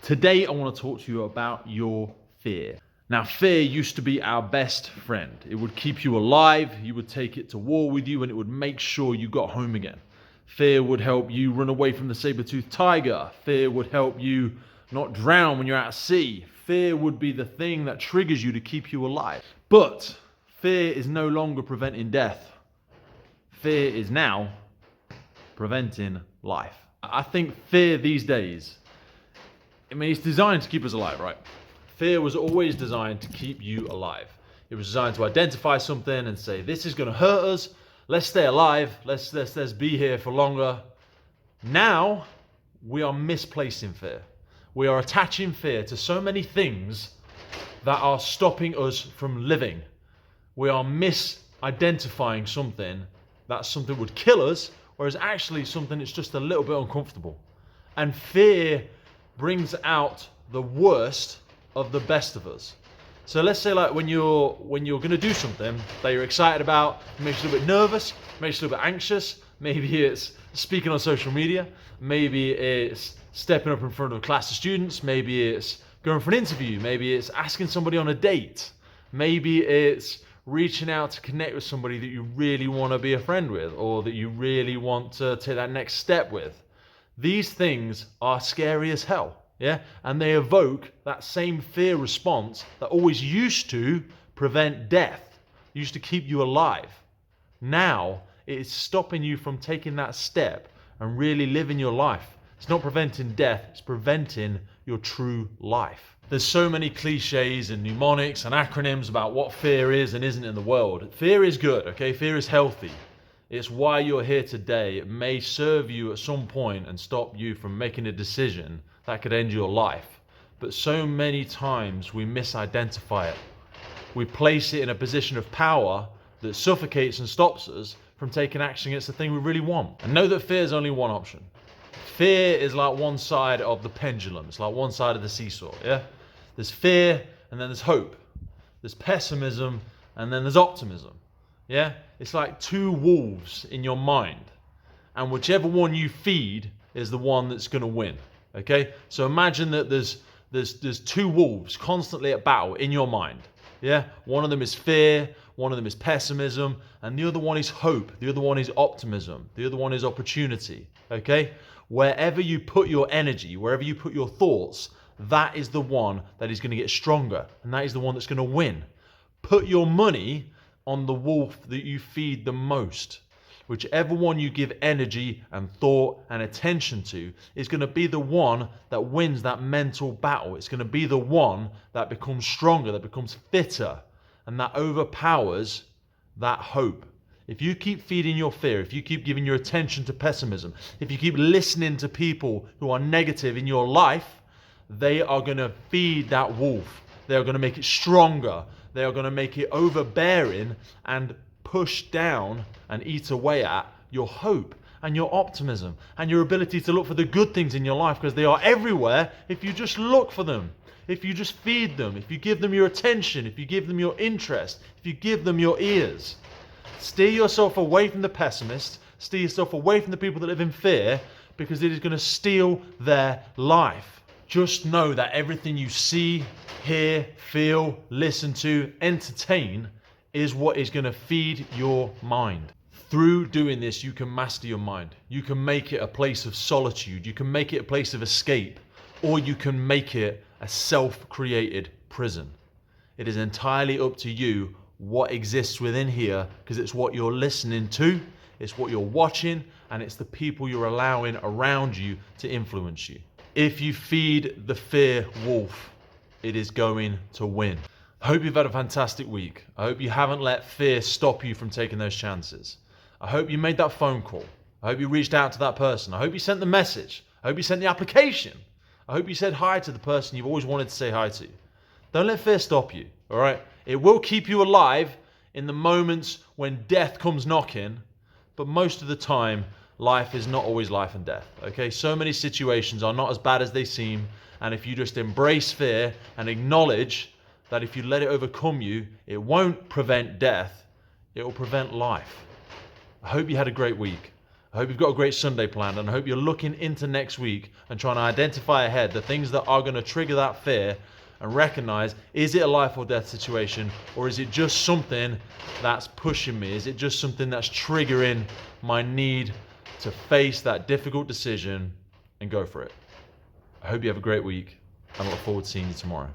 Today, I want to talk to you about your fear. Now, fear used to be our best friend. It would keep you alive, you would take it to war with you, and it would make sure you got home again. Fear would help you run away from the saber-toothed tiger. Fear would help you not drown when you're out at sea. Fear would be the thing that triggers you to keep you alive. But fear is no longer preventing death. Fear is now preventing life. I think fear these days, it's designed to keep us alive, right? Fear was always designed to keep you alive. It was designed to identify something and say, this is going to hurt us. Let's stay alive. Let's be here for longer. Now, we are misplacing fear. We are attaching fear to so many things that are stopping us from living. We are misidentifying something that something would kill us, whereas actually something that's just a little bit uncomfortable. And fear brings out the worst of the best of us. So let's say like when you're going to do something that you're excited about, it makes you a little bit nervous, makes you a little bit anxious. Maybe it's speaking on social media, maybe it's stepping up in front of a class of students, maybe it's going for an interview, maybe it's asking somebody on a date, maybe it's reaching out to connect with somebody that you really want to be a friend with, or that you really want to take that next step with. These things are scary as hell, yeah? And they evoke that same fear response that always used to prevent death, used to keep you alive. Now, it is stopping you from taking that step and really living your life. It's not preventing death, it's preventing your true life. There's so many cliches and mnemonics and acronyms about what fear is and isn't in the world. Fear is good, okay? Fear is healthy. It's why you're here today. It may serve you at some point and stop you from making a decision that could end your life. But so many times we misidentify it. We place it in a position of power that suffocates and stops us from taking action against the thing we really want. And know that fear is only one option. Fear is like one side of the pendulum. It's like one side of the seesaw, yeah? There's fear and then there's hope. There's pessimism and then there's optimism. Yeah, it's like two wolves in your mind, and whichever one you feed is the one that's going to win. Okay, so imagine that there's two wolves constantly at battle in your mind. Yeah, one of them is fear, one of them is pessimism, and the other one is hope. The other one is optimism. The other one is opportunity. Okay, wherever you put your energy, wherever you put your thoughts, that is the one that is going to get stronger, and that is the one that's going to win. Put your money on the wolf that you feed the most. Whichever one you give energy and thought and attention to is going to be the one that wins that mental battle. It's going to be the one that becomes stronger, that becomes fitter, and that overpowers that hope. If you keep feeding your fear, if you keep giving your attention to pessimism, if you keep listening to people who are negative in your life, they are going to feed that wolf. They are going to make it stronger. They are going to make it overbearing and push down and eat away at your hope and your optimism and your ability to look for the good things in your life, because they are everywhere if you just look for them, if you just feed them, if you give them your attention, if you give them your interest, if you give them your ears. Steer yourself away from the pessimists, steer yourself away from the people that live in fear, because it is going to steal their life. Just know that everything you see, hear, feel, listen to, entertain is what is going to feed your mind. Through doing this, you can master your mind. You can make it a place of solitude. You can make it a place of escape, or you can make it a self-created prison. It is entirely up to you what exists within here, because it's what you're listening to, it's what you're watching, and it's the people you're allowing around you to influence you. If you feed the fear wolf, it is going to win. I hope you've had a fantastic week. I hope you haven't let fear stop you from taking those chances. I hope you made that phone call. I hope you reached out to that person. I hope you sent the message. I hope you sent the application. I hope you said hi to the person you've always wanted to say hi to. Don't let fear stop you, all right? It will keep you alive in the moments when death comes knocking, but most of the time, life is not always life and death, okay? So many situations are not as bad as they seem, and if you just embrace fear and acknowledge that if you let it overcome you, it won't prevent death, it will prevent life. I hope you had a great week. I hope you've got a great Sunday planned, and I hope you're looking into next week and trying to identify ahead the things that are going to trigger that fear and recognize, is it a life or death situation, or is it just something that's pushing me? Is it just something that's triggering my need to face that difficult decision and go for it? I hope you have a great week, and I look forward to seeing you tomorrow.